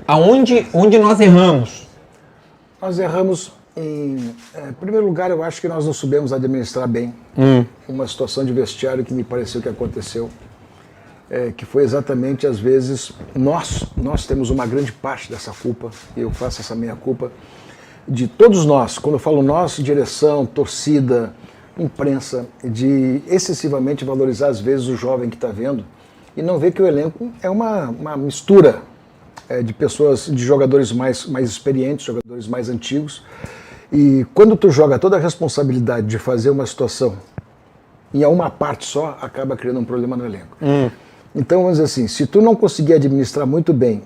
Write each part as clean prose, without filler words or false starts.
Onde nós erramos? Nós erramos em primeiro lugar, eu acho que nós não soubemos administrar bem uma situação de vestiário que me pareceu que aconteceu, que foi exatamente, às vezes, nós temos uma grande parte dessa culpa, e eu faço essa meia culpa, de todos nós, quando eu falo nós, direção, torcida, imprensa, de excessivamente valorizar às vezes o jovem que está vendo e não ver que o elenco é uma mistura de pessoas, de jogadores mais experientes, jogadores mais antigos, e quando tu joga toda a responsabilidade de fazer uma situação em uma parte só, acaba criando um problema no elenco. Então, vamos dizer assim, se tu não conseguir administrar muito bem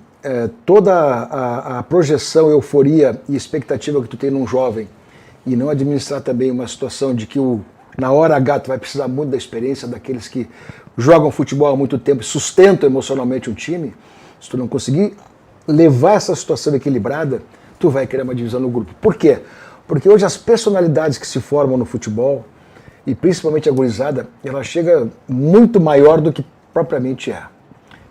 toda a projeção, euforia e expectativa que tu tem num jovem, e não administrar também uma situação de que na hora H tu vai precisar muito da experiência daqueles que jogam futebol há muito tempo e sustentam emocionalmente um time, se tu não conseguir levar essa situação equilibrada, tu vai criar uma divisão no grupo. Por quê? Porque hoje as personalidades que se formam no futebol, e principalmente a gurizada, ela chega muito maior do que propriamente é.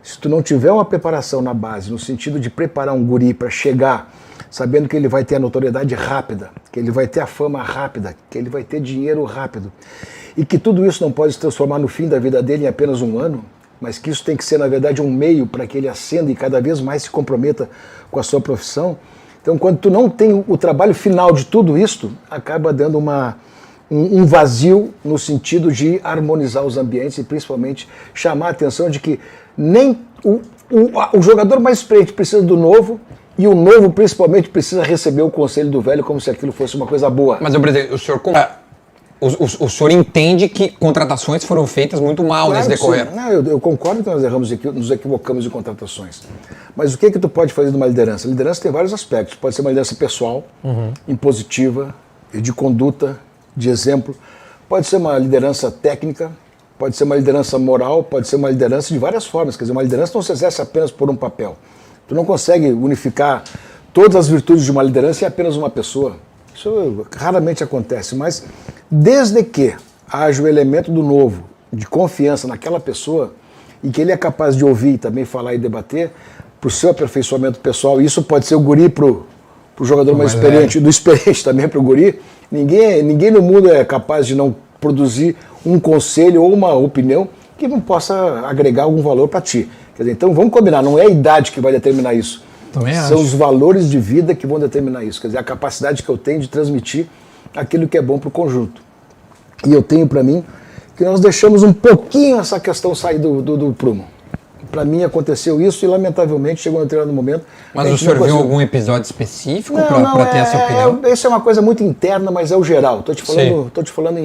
Se tu não tiver uma preparação na base, no sentido de preparar um guri para chegar sabendo que ele vai ter a notoriedade rápida, que ele vai ter a fama rápida, que ele vai ter dinheiro rápido, e que tudo isso não pode se transformar no fim da vida dele em apenas um ano, mas que isso tem que ser, na verdade, um meio para que ele ascenda e cada vez mais se comprometa com a sua profissão. Então, quando tu não tem o trabalho final de tudo isso, acaba dando um vazio no sentido de harmonizar os ambientes e principalmente chamar a atenção de que nem o jogador mais experiente precisa do novo e o novo principalmente precisa receber o conselho do velho como se aquilo fosse uma coisa boa. Mas, presidente, o senhor entende que contratações foram feitas muito mal nesse decorrer? Não, eu concordo que nós nos equivocamos de contratações. Mas o que tu pode fazer de uma liderança? A liderança tem vários aspectos. Pode ser uma liderança pessoal, impositiva, de conduta, de exemplo. Pode ser uma liderança técnica, pode ser uma liderança moral, pode ser uma liderança de várias formas. Quer dizer, uma liderança não se exerce apenas por um papel. Tu não consegue unificar todas as virtudes de uma liderança em apenas uma pessoa. Isso raramente acontece, mas desde que haja o elemento do novo, de confiança naquela pessoa, e que ele é capaz de ouvir, também falar e debater, para o seu aperfeiçoamento pessoal, isso pode ser o guri para o jogador mais experiente, do experiente também para o guri. Ninguém no mundo é capaz de não produzir um conselho ou uma opinião que não possa agregar algum valor para ti. Quer dizer, então vamos combinar, não é a idade que vai determinar isso. São os valores de vida que vão determinar isso. Quer dizer, a capacidade que eu tenho de transmitir aquilo que é bom para o conjunto. E eu tenho para mim que nós deixamos um pouquinho essa questão sair do prumo. Para mim aconteceu isso e lamentavelmente chegou um determinado momento. Mas o senhor viu algum episódio específico para ter essa opinião? Isso é uma coisa muito interna, mas é o geral. Estou te falando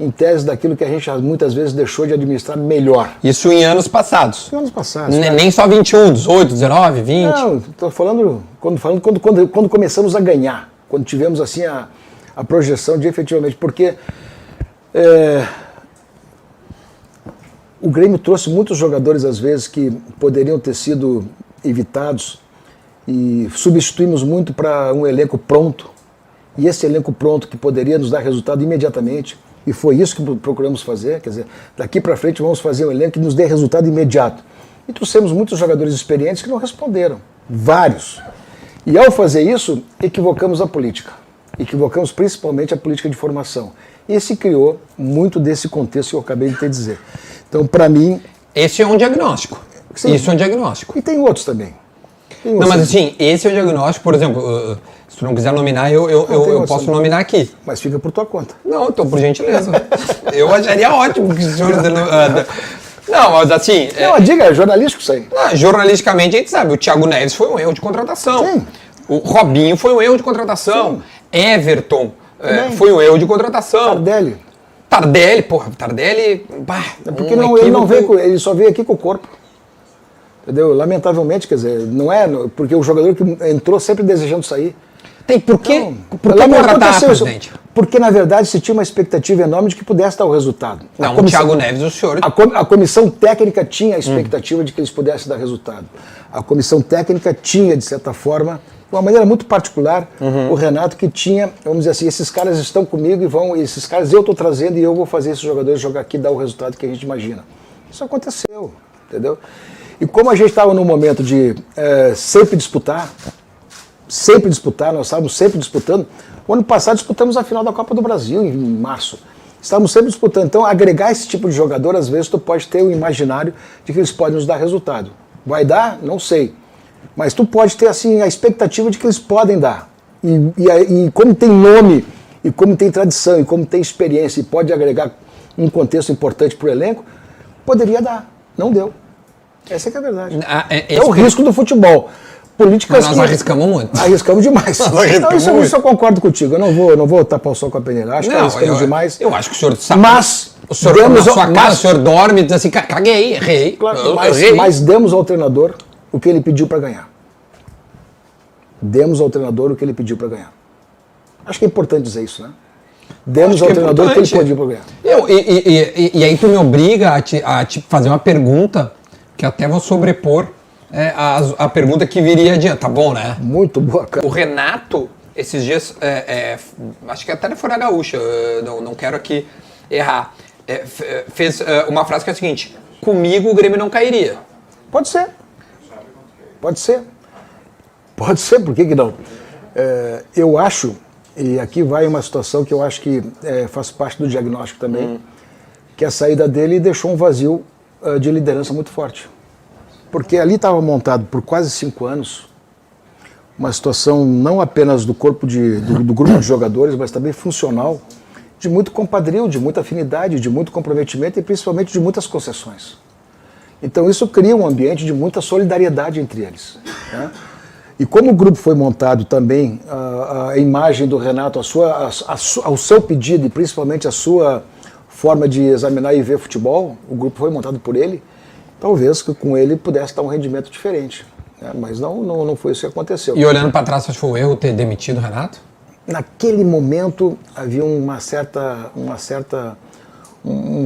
em tese daquilo que a gente muitas vezes deixou de administrar melhor. Isso em anos passados? Em anos passados. Nem só 21, 18, 19, 20? Não, estou falando quando começamos a ganhar, quando tivemos assim a projeção de efetivamente, porque o Grêmio trouxe muitos jogadores às vezes que poderiam ter sido evitados e substituímos muito para um elenco pronto, e esse elenco pronto que poderia nos dar resultado imediatamente. E foi isso que procuramos fazer, quer dizer, daqui para frente vamos fazer um elenco que nos dê resultado imediato. E trouxemos muitos jogadores experientes que não responderam, vários. E ao fazer isso, equivocamos a política. Equivocamos principalmente a política de formação. E se criou muito desse contexto que eu acabei de te dizer. Então, para mim... Esse é um diagnóstico. Sim. Isso é um diagnóstico. E tem outros também. Não, mas assim, esse é o diagnóstico, por exemplo... Se tu não quiser nominar, eu posso nominar aqui. Mas fica por tua conta. Não, então, por gentileza. Eu acharia ótimo que o senhor... Não, mas assim... Diga, é jornalístico isso aí. Jornalisticamente, a gente sabe, o Thiago Neves foi um erro de contratação. Sim. O Robinho foi um erro de contratação. Sim. Everton foi um erro de contratação. Tardelli, porra, Tardelli... Porque ele não veio, ele só veio aqui com o corpo. Entendeu? Lamentavelmente, quer dizer, não é... Porque o jogador que entrou sempre desejando sair. Por que contratar, presidente? Porque, na verdade, se tinha uma expectativa enorme de que pudesse dar o resultado. Não, o Thiago Neves, o senhor... A comissão técnica tinha a expectativa de que eles pudessem dar resultado. A comissão técnica tinha, de certa forma, de uma maneira muito particular, o Renato, que tinha, vamos dizer assim, esses caras estão comigo esses caras eu estou trazendo e eu vou fazer esses jogadores jogar aqui e dar o resultado que a gente imagina. Isso aconteceu, entendeu? E como a gente estava num momento de sempre disputar, nós estávamos sempre disputando. O ano passado disputamos a final da Copa do Brasil, em março. Estávamos sempre disputando. Então, agregar esse tipo de jogador, às vezes, tu pode ter um imaginário de que eles podem nos dar resultado. Vai dar? Não sei. Mas tu pode ter, assim, a expectativa de que eles podem dar. E como tem nome, e como tem tradição, e como tem experiência, e pode agregar um contexto importante para o elenco, poderia dar. Não deu. Essa é que é a verdade. É o risco do futebol. Políticas mas nós arriscamos muito. Arriscamos demais. Então, isso eu concordo contigo. Eu não vou tapar o sol com a peneira. Acho que arriscamos demais. Eu acho que o senhor sabe. Mas o senhor, na sua casa, o senhor dorme e diz assim, caguei, errei. Claro, mas demos ao treinador o que ele pediu para ganhar. Demos ao treinador o que ele pediu para ganhar. Acho que é importante dizer isso, né? Demos ao treinador o que ele pediu para ganhar. E aí tu me obriga a te fazer uma pergunta que até vou sobrepor a pergunta que viria adiante. Tá bom, né? Muito boa, cara. O Renato, esses dias, acho que até ele foi na Gaúcha, não quero aqui errar, fez uma frase que é a seguinte: comigo o Grêmio não cairia. Pode ser. Pode ser. Pode ser, por que não? Eu acho, e aqui vai uma situação que eu acho que faz parte do diagnóstico também, que a saída dele deixou um vazio de liderança muito forte. Porque ali estava montado por quase 5 anos uma situação não apenas do corpo do grupo de jogadores, mas também funcional, de muito compadrio, de muita afinidade, de muito comprometimento e principalmente de muitas concessões. Então isso cria um ambiente de muita solidariedade entre eles, né? E como o grupo foi montado também, a imagem do Renato, ao seu pedido e principalmente a sua forma de examinar e ver futebol, o grupo foi montado por ele, talvez que com ele pudesse dar um rendimento diferente, né? Mas não foi isso que aconteceu. E olhando para trás, acho que foi um erro ter demitido o Renato? Naquele momento havia um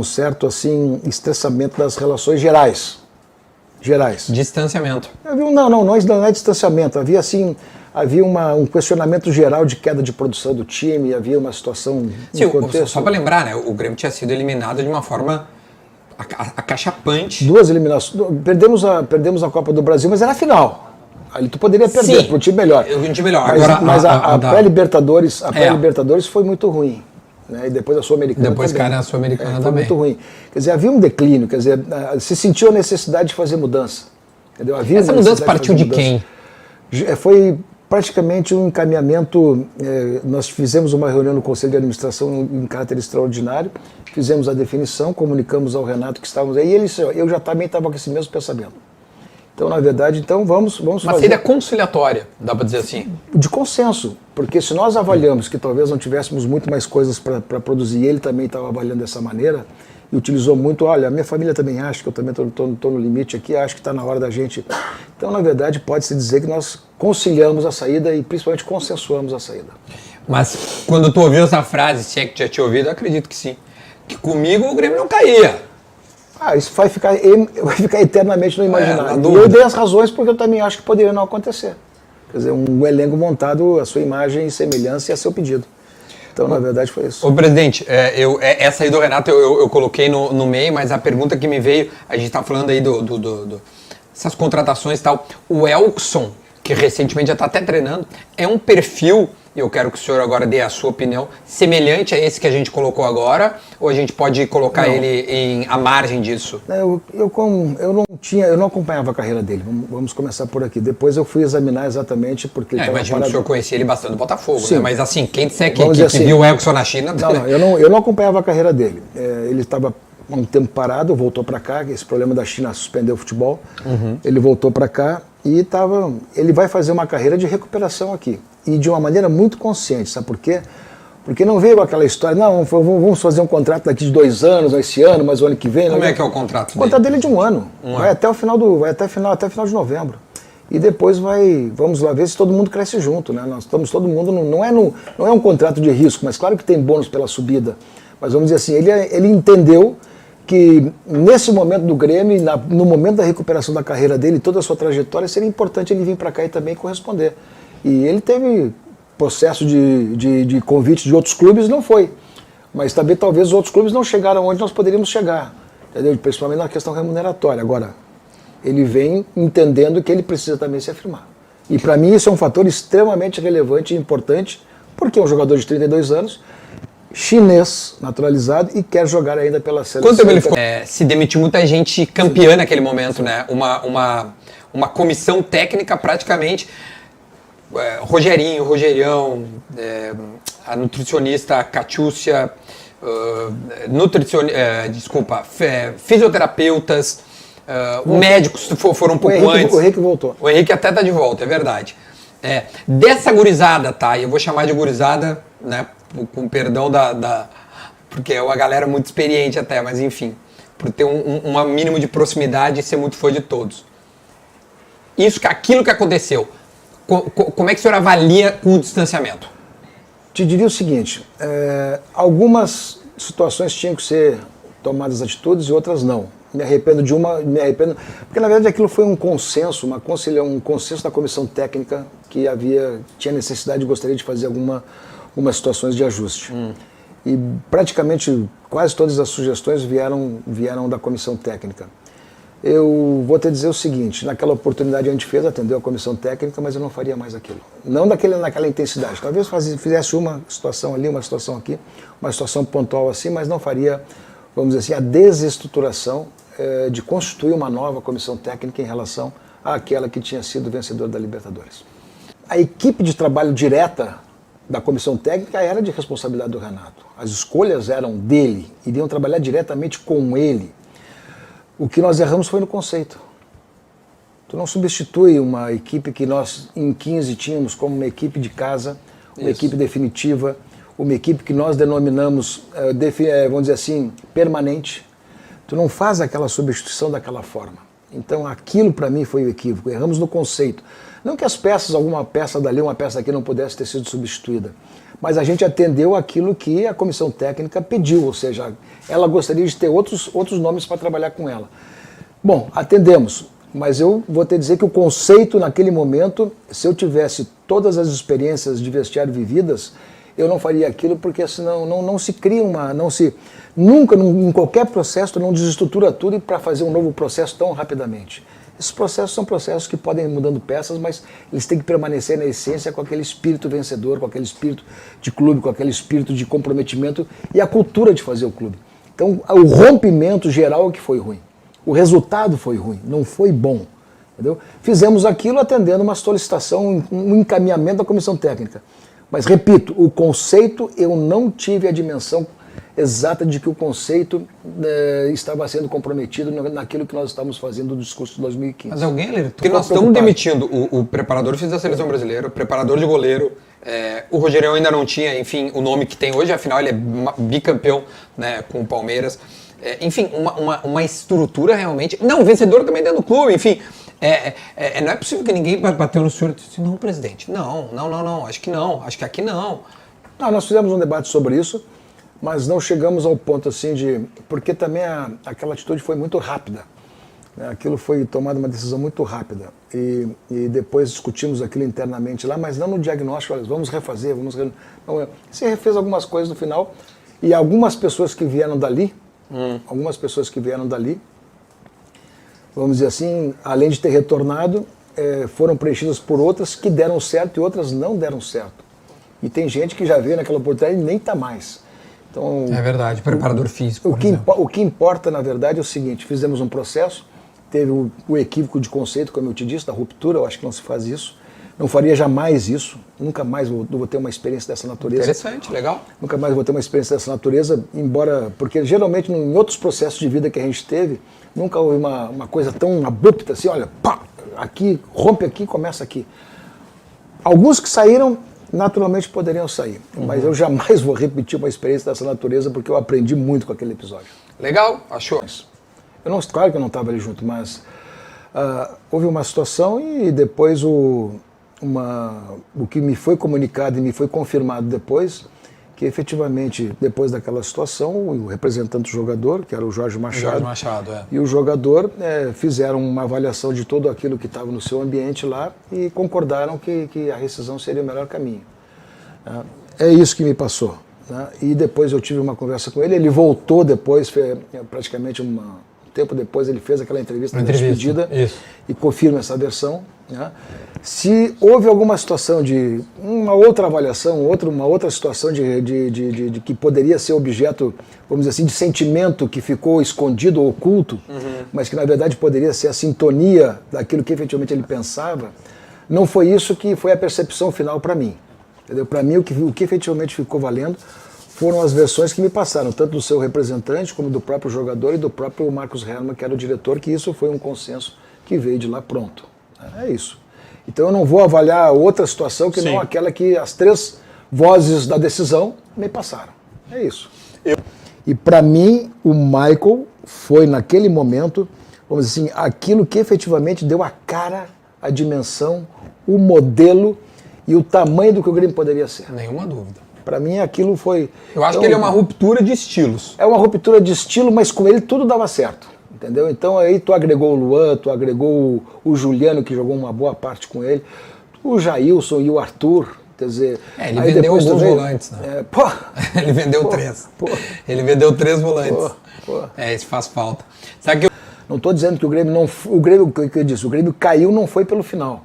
certo assim, estressamento das relações gerais. Distanciamento. Não é distanciamento. Havia um questionamento geral de queda de produção do time, havia uma situação... Sim, só para lembrar, né? O Grêmio tinha sido eliminado de uma forma acachapante. 2 eliminações. Perdemos a Copa do Brasil, mas era a final. Ali tu poderia perder para o time melhor. O time melhor. Mas a pré-Libertadores foi muito ruim. Né? E depois a Sul-Americana também. Depois caiu a Sul-Americana também. Foi muito ruim. Quer dizer, havia um declínio, se sentiu a necessidade de fazer mudança. Entendeu? Essa mudança partiu de quem? Foi praticamente um encaminhamento. Nós fizemos uma reunião no Conselho de Administração em caráter extraordinário, fizemos a definição, comunicamos ao Renato que estávamos aí, e ele disse: eu já também estava com esse mesmo pensamento. Então, na verdade, vamos fazer... Uma saída conciliatória, dá para dizer assim? De consenso, porque se nós avaliamos que talvez não tivéssemos muito mais coisas para produzir, e ele também estava avaliando dessa maneira, e utilizou muito, olha, a minha família também acha que eu também estou no limite aqui, acho que está na hora da gente... Então, na verdade, pode-se dizer que nós conciliamos a saída e principalmente consensuamos a saída. Mas quando tu ouviu essa frase, se é que já tinha ouvido, eu acredito que sim, que comigo o Grêmio não caía. Isso vai ficar eternamente no imaginário. E eu dei as razões porque eu também acho que poderia não acontecer. Quer dizer, um elenco montado, a sua imagem e semelhança e a seu pedido. Então, na verdade, foi isso. Ô, presidente, essa aí do Renato eu coloquei no meio, mas a pergunta que me veio, a gente tá falando aí essas contratações e tal. O Elkson, que recentemente já está até treinando, é um perfil, e eu quero que o senhor agora dê a sua opinião, semelhante a esse que a gente colocou agora, ou a gente pode colocar ele à margem disso? Eu não acompanhava a carreira dele, vamos começar por aqui. Depois eu fui examinar exatamente porque... Imagino que o senhor conhecia ele bastante do Botafogo, sim, né? Mas assim, quem disser que assim, viu o Elkson na China... Eu não acompanhava a carreira dele. Ele estava há um tempo parado, voltou para cá, esse problema da China suspendeu o futebol, ele voltou para cá e ele vai fazer uma carreira de recuperação aqui. E de uma maneira muito consciente, sabe por quê? Porque não veio aquela história, não, vamos fazer um contrato daqui de 2 anos, esse ano, mas o ano que vem... Como é que é o contrato dele? O contrato dele é de 1 ano, vai até o final de novembro. E depois vamos lá ver se todo mundo cresce junto, né? Nós estamos todo mundo, não é um contrato de risco, mas claro que tem bônus pela subida. Mas vamos dizer assim, ele entendeu que nesse momento do Grêmio, no momento da recuperação da carreira dele, toda a sua trajetória, seria importante ele vir para cá e também corresponder. E ele teve processo de convite de outros clubes, não foi. Mas também talvez os outros clubes não chegaram onde nós poderíamos chegar, entendeu? Principalmente na questão remuneratória. Agora, Ele vem entendendo que ele precisa também se afirmar. E para mim isso é um fator extremamente relevante e importante, porque é um jogador de 32 anos, chinês, naturalizado, e quer jogar ainda pela seleção. Quanto tempo ele ficou? Se demitiu muita gente campeã naquele momento, né? Uma comissão técnica praticamente. Rogerinho, Rogerião, a nutricionista Catiúcia, fisioterapeutas, médicos foram um pouco antes. O Henrique voltou. O Henrique até tá de volta, é verdade. Dessa gurizada, tá? E eu vou chamar de gurizada, né? Com perdão porque é uma galera muito experiente até, mas enfim, por ter um mínimo de proximidade e ser muito fã de todos. Aquilo que aconteceu, como é que o senhor avalia com o distanciamento? Te diria o seguinte, algumas situações tinham que ser tomadas atitudes e outras não. Me arrependo de uma, porque na verdade aquilo foi um consenso, um consenso da comissão técnica que tinha necessidade e gostaria de fazer algumas situações de ajuste. E praticamente quase todas as sugestões vieram da comissão técnica. Eu vou te dizer o seguinte, naquela oportunidade a gente atendeu a comissão técnica, mas eu não faria mais aquilo. Não naquela intensidade. Talvez fizesse uma situação ali, uma situação aqui, uma situação pontual assim, mas não faria, vamos dizer assim, a desestruturação de constituir uma nova comissão técnica em relação àquela que tinha sido vencedora da Libertadores. A equipe de trabalho direta da comissão técnica era de responsabilidade do Renato. As escolhas eram dele, iriam trabalhar diretamente com ele. O que nós erramos foi no conceito. Tu não substitui uma equipe que nós em 15 tínhamos como uma equipe de casa, uma equipe definitiva, uma equipe que nós denominamos, vamos dizer assim, permanente. Tu não faz aquela substituição daquela forma. Então aquilo para mim foi o equívoco, erramos no conceito. Não que as peças, alguma peça dali, uma peça daqui não pudesse ter sido substituída, mas a gente atendeu aquilo que a comissão técnica pediu, ou seja, ela gostaria de ter outros nomes para trabalhar com ela. Bom, atendemos, mas eu vou te dizer que o conceito naquele momento, se eu tivesse todas as experiências de vestiário vividas, eu não faria aquilo, porque senão não se cria nunca, em qualquer processo, não desestrutura tudo para fazer um novo processo tão rapidamente. Esses processos são processos que podem ir mudando peças, mas eles têm que permanecer na essência com aquele espírito vencedor, com aquele espírito de clube, com aquele espírito de comprometimento e a cultura de fazer o clube. Então, o rompimento geral é que foi ruim. O resultado foi ruim, não foi bom. Entendeu? Fizemos aquilo atendendo uma solicitação, um encaminhamento da comissão técnica. Mas, repito, o conceito, eu não tive a dimensão exata de que o conceito estava sendo comprometido naquilo que nós estávamos fazendo no discurso de 2015. Mas alguém, porque nós estamos demitindo o preparador físico da seleção brasileira, o preparador de goleiro, o Rogerião ainda não tinha, enfim, o nome que tem hoje, afinal ele é bicampeão, né, com o Palmeiras. Enfim, uma estrutura realmente... Não, vencedor também dentro do clube, enfim... não é possível que ninguém bateu no senhor e disse, não, presidente, não, acho que aqui não. Nós fizemos um debate sobre isso, mas não chegamos ao ponto assim porque também aquela atitude foi muito rápida. Né? Aquilo foi tomada uma decisão muito rápida. E depois discutimos aquilo internamente lá, mas não no diagnóstico, olha, vamos refazer, Não, se refez algumas coisas no final, e algumas pessoas que vieram dali, vamos dizer assim, além de ter retornado, foram preenchidas por outras que deram certo e outras não deram certo. E tem gente que já veio naquela oportunidade e nem está mais. Então, é verdade, preparador físico. O que importa, na verdade, é o seguinte: fizemos um processo, teve o equívoco de conceito, como eu te disse, da ruptura, eu acho que não se faz isso. Não faria jamais isso, nunca mais vou ter uma experiência dessa natureza. Interessante, legal. Nunca mais vou ter uma experiência dessa natureza, porque geralmente em outros processos de vida que a gente teve, nunca houve uma coisa tão abrupta assim, olha, pá, aqui, rompe aqui, começa aqui. Alguns que saíram, naturalmente poderiam sair, mas eu jamais vou repetir uma experiência dessa natureza, porque eu aprendi muito com aquele episódio. Legal, achou? Claro que eu não estava ali junto, mas houve uma situação e depois o que me foi comunicado e me foi confirmado depois, que efetivamente, depois daquela situação, o representante do jogador, que era o Jorge Machado, e o jogador fizeram uma avaliação de tudo aquilo que estava no seu ambiente lá e concordaram que a rescisão seria o melhor caminho. É isso que me passou. Né? E depois eu tive uma conversa com ele voltou depois, foi praticamente tempo depois ele fez aquela entrevista de despedida isso. E confirma essa versão. Né? Se houve alguma situação de uma outra avaliação, uma outra situação de que poderia ser objeto, vamos dizer assim, de sentimento que ficou escondido ou oculto, mas que na verdade poderia ser a sintonia daquilo que efetivamente ele pensava, não foi isso que foi a percepção final para mim. Para mim, o que efetivamente ficou valendo foram as versões que me passaram, tanto do seu representante como do próprio jogador e do próprio Marcus Herrmann, que era o diretor, que isso foi um consenso que veio de lá pronto. É isso. Então eu não vou avaliar outra situação que não aquela que as 3 vozes da decisão me passaram. É isso. E para mim, o Michael foi naquele momento, vamos dizer assim, aquilo que efetivamente deu a cara, a dimensão, o modelo e o tamanho do que o Grêmio poderia ser. Nenhuma dúvida. Para mim aquilo foi... Eu acho que ele é uma ruptura de estilos. É uma ruptura de estilo, mas com ele tudo dava certo. Entendeu? Então aí tu agregou o Luan, tu agregou o Juliano, que jogou uma boa parte com ele, o Jailson e o Arthur, quer dizer... ele vendeu alguns volantes, né? Ele vendeu 3. Ele vendeu 3 volantes. Isso faz falta. Sabe que não estou dizendo que o Grêmio não... O Grêmio caiu não foi pelo final.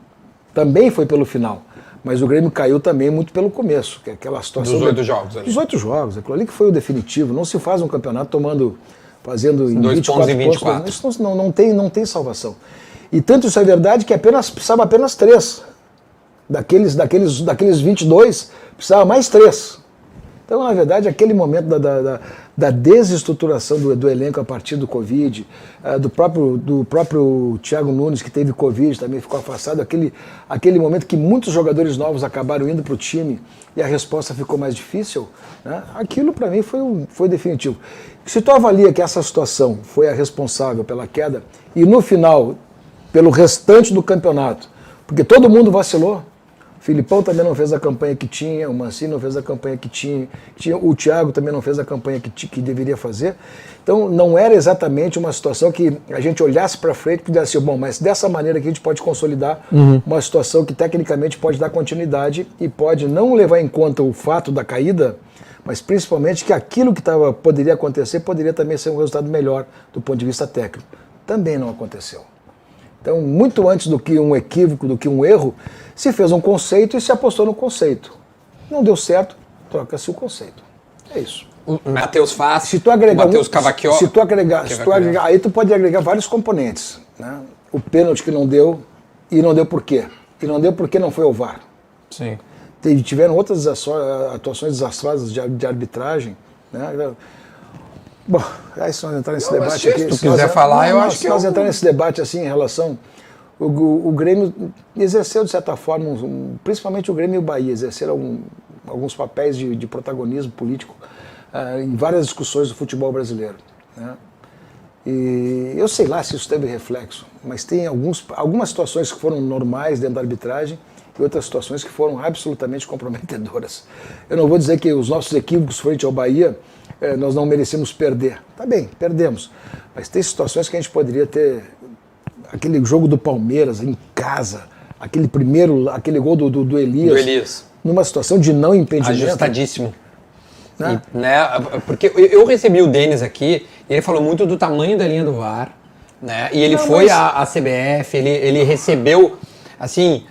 Também foi pelo final. Mas o Grêmio caiu também muito pelo começo, que é aquela situação... Dos 8 jogos ali. Dos 8 jogos, aquilo ali que foi o definitivo. Não se faz um campeonato fazendo em 24 pontos. Isso não tem salvação. E tanto isso é verdade que precisava apenas 3. Daqueles 22, precisava mais 3. Então, na verdade, aquele momento da desestruturação do elenco a partir do Covid, do próprio Thiago Nunes, que teve Covid, também ficou afastado, aquele momento que muitos jogadores novos acabaram indo para o time e a resposta ficou mais difícil, né? Aquilo para mim foi definitivo. Se tu avalia que essa situação foi a responsável pela queda e no final, pelo restante do campeonato, porque todo mundo vacilou, o Filipão também não fez a campanha que tinha, o Mancini não fez a campanha que tinha, o Thiago também não fez a campanha que deveria fazer. Então não era exatamente uma situação que a gente olhasse para frente e pudesse assim, bom, mas dessa maneira que a gente pode consolidar uma situação que tecnicamente pode dar continuidade e pode não levar em conta o fato da caída, mas principalmente que aquilo que poderia acontecer poderia também ser um resultado melhor do ponto de vista técnico. Também não aconteceu. Então, muito antes do que um equívoco, do que um erro, se fez um conceito e se apostou no conceito. Não deu certo, troca-se o conceito. É isso. O Matheus Fassi, se tu agregar Matheus Cavacchioli... Aí tu pode agregar vários componentes. Né? O pênalti que não deu, e não deu por quê? E não deu porque não foi ao VAR. Sim. Tiveram outras atuações desastrosas de arbitragem. Né? Bom, aí se nós entrar nesse debate aqui... Se tu quiser falar, eu acho que... Se nós entrar nesse debate assim em relação... O Grêmio exerceu, de certa forma, principalmente o Grêmio e o Bahia, exerceram alguns papéis de protagonismo político em várias discussões do futebol brasileiro. Né? E eu sei lá se isso teve reflexo, mas tem algumas situações que foram normais dentro da arbitragem e outras situações que foram absolutamente comprometedoras. Eu não vou dizer que os nossos equívocos frente ao Bahia nós não merecemos perder. Tá bem, perdemos. Mas tem situações que a gente poderia ter... Aquele jogo do Palmeiras em casa, aquele gol do Elias. Numa situação de não impedimento. Ajustadíssimo. Né? Porque eu recebi o Denis aqui e ele falou muito do tamanho da linha do VAR. Né? E ele à CBF, ele recebeu assim,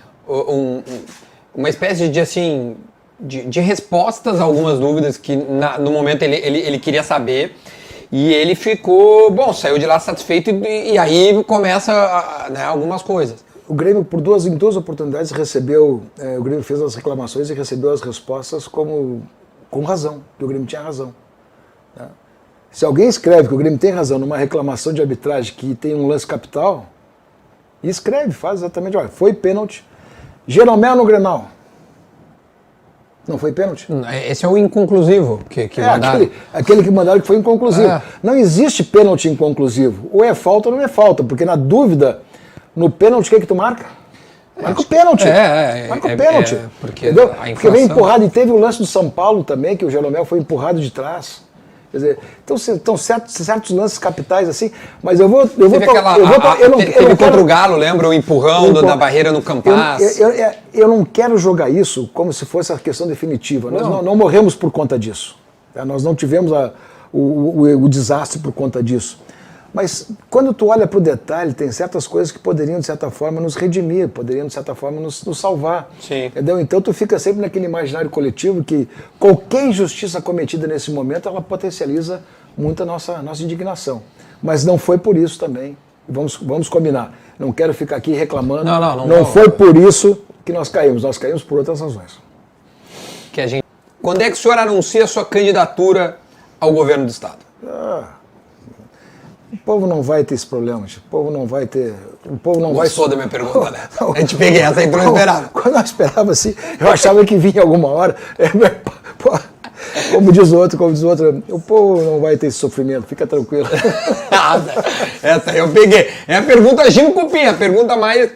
uma espécie de respostas a algumas dúvidas que no momento ele queria saber. E ele ficou, saiu de lá satisfeito e aí começa algumas coisas. O Grêmio, em duas oportunidades, o Grêmio fez as reclamações e recebeu as respostas com razão, que o Grêmio tinha razão. Né? Se alguém escreve que o Grêmio tem razão numa reclamação de arbitragem que tem um lance capital, faz exatamente, olha, foi pênalti. Jeromel no Grenal. Não foi pênalti? Esse é o inconclusivo que mandaram. Aquele que mandaram que foi inconclusivo. Não existe pênalti inconclusivo. Ou é falta ou não é falta. Porque na dúvida, no pênalti, o que tu marca? Marca o pênalti. Marca o pênalti. Porque entendeu? Porque vem empurrado. E teve o lance do São Paulo também, que o Jeromel foi empurrado de trás. Quer dizer, então certos lances capitais assim, mas eu contra o Galo, lembra o empurrão da barreira no Campaz? Eu não quero jogar isso como se fosse a questão definitiva. Nós não morremos por conta disso. Tá? Nós não tivemos o desastre por conta disso. Mas quando tu olha para o detalhe, tem certas coisas que poderiam, de certa forma, nos redimir, poderiam, de certa forma, nos salvar. Sim. Entendeu? Então tu fica sempre naquele imaginário coletivo que qualquer injustiça cometida nesse momento, ela potencializa muito a nossa indignação. Mas não foi por isso também. Vamos combinar. Não quero ficar aqui reclamando. Não foi por isso que nós caímos por outras razões. Quando é que o senhor anuncia a sua candidatura ao governo do Estado? O povo não vai ter esse problema, o povo não vai ter... Gostou da minha pergunta, né? A gente peguei essa aí, tu não esperava. Quando eu esperava assim, eu achava que vinha alguma hora. Como diz o outro, o povo não vai ter esse sofrimento, fica tranquilo. Essa eu peguei. É a pergunta Gil Cupim, a pergunta mais...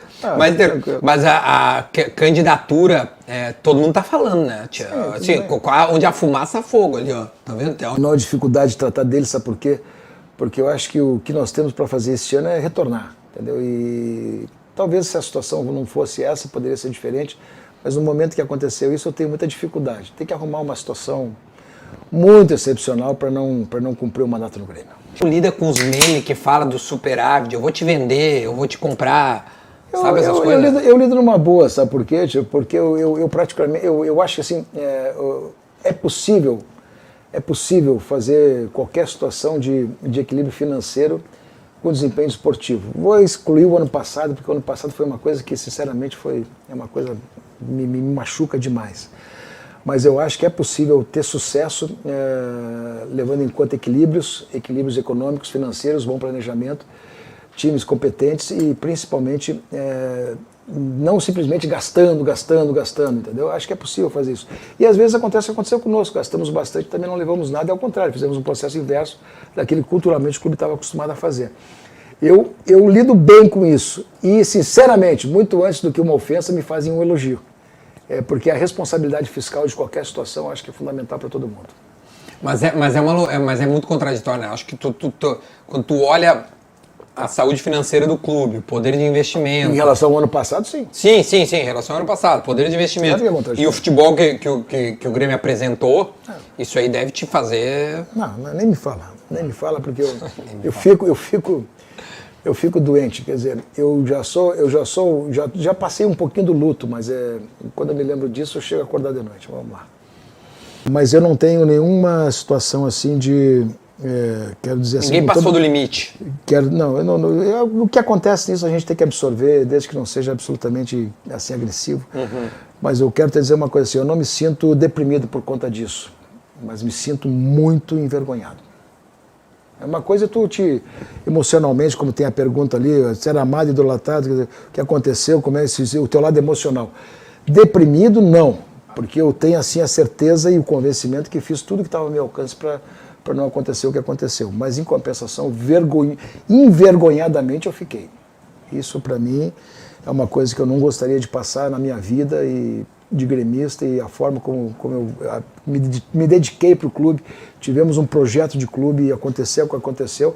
Mas a candidatura, todo mundo tá falando, né? Assim, onde a fumaça, fogo ali, ó. Tá vendo? A menor dificuldade de tratar dele, sabe por quê? Porque eu acho que o que nós temos para fazer este ano é retornar, entendeu? E talvez se a situação não fosse essa, poderia ser diferente, mas no momento que aconteceu isso, eu tenho muita dificuldade. Tem que arrumar uma situação muito excepcional para não cumprir o mandato no Grêmio. Tu lida com os memes que falam do superávit, eu vou te vender, eu vou te comprar, sabe essas coisas? Eu lido numa boa, sabe por quê, tio? Porque eu praticamente, eu acho que assim, é possível fazer qualquer situação de equilíbrio financeiro com desempenho esportivo. Vou excluir o ano passado, porque o ano passado foi uma coisa que, sinceramente, é uma coisa que me machuca demais. Mas eu acho que é possível ter sucesso levando em conta equilíbrios econômicos, financeiros, bom planejamento, times competentes e, principalmente, não simplesmente gastando, entendeu? Acho que é possível fazer isso. E às vezes acontece o que aconteceu conosco, gastamos bastante, também não levamos nada, ao contrário, fizemos um processo inverso daquele que culturalmente o clube estava acostumado a fazer. Eu lido bem com isso e, sinceramente, muito antes do que uma ofensa, me fazem um elogio. Porque a responsabilidade fiscal de qualquer situação acho que é fundamental para todo mundo. Mas é muito contraditório, né? Acho que quando tu olha a saúde financeira do clube, o poder de investimento... Em relação ao ano passado, sim. Sim, em relação ao ano passado, poder de investimento. E o futebol que o Grêmio apresentou, isso aí deve te fazer... Não, nem me fala, porque eu fico doente, quer dizer, já passei um pouquinho do luto, mas quando eu me lembro disso, eu chego a acordar de noite, vamos lá. Mas eu não tenho nenhuma situação assim de... quero dizer assim... Ninguém passou do limite. O que acontece nisso a gente tem que absorver, desde que não seja absolutamente assim agressivo. Uhum. Mas eu quero te dizer uma coisa assim, eu não me sinto deprimido por conta disso, mas me sinto muito envergonhado. É uma coisa tu emocionalmente, como tem a pergunta ali, ser amado, idolatrado, o que aconteceu, como é o teu lado emocional. Deprimido, não, porque eu tenho assim a certeza e o convencimento que fiz tudo que estava ao meu alcance para não acontecer o que aconteceu. Mas, em compensação, envergonhadamente eu fiquei. Isso, para mim, é uma coisa que eu não gostaria de passar na minha vida e de gremista e a forma como eu me dediquei para o clube. Tivemos um projeto de clube e aconteceu o que aconteceu.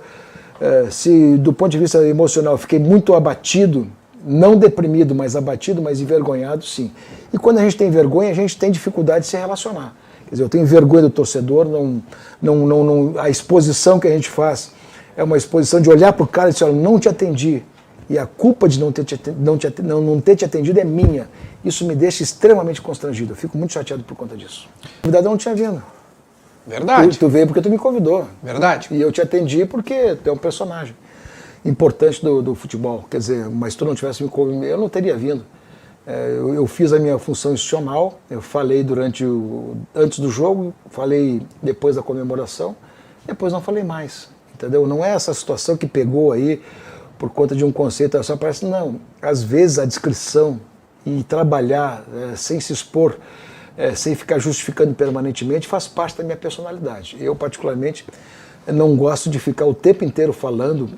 Se, do ponto de vista emocional, eu fiquei muito abatido, não deprimido, mas abatido, mas envergonhado, sim. E quando a gente tem vergonha, a gente tem dificuldade de se relacionar. Quer dizer, eu tenho vergonha do torcedor, a exposição que a gente faz é uma exposição de olhar para o cara e dizer, olha, não te atendi. E a culpa de não ter te atendido é minha. Isso me deixa extremamente constrangido. Eu fico muito chateado por conta disso. O convidado não tinha vindo. Verdade. Tu veio porque tu me convidou. Verdade. E eu te atendi porque tu é um personagem importante do futebol. Quer dizer, mas se tu não tivesse me convidado, eu não teria vindo. Eu fiz a minha função institucional, eu falei antes do jogo, falei depois da comemoração, depois não falei mais, entendeu? Não é essa situação que pegou aí por conta de um conceito, só parece, não. Às vezes a descrição e trabalhar sem se expor, sem ficar justificando permanentemente, faz parte da minha personalidade. Eu, particularmente, não gosto de ficar o tempo inteiro falando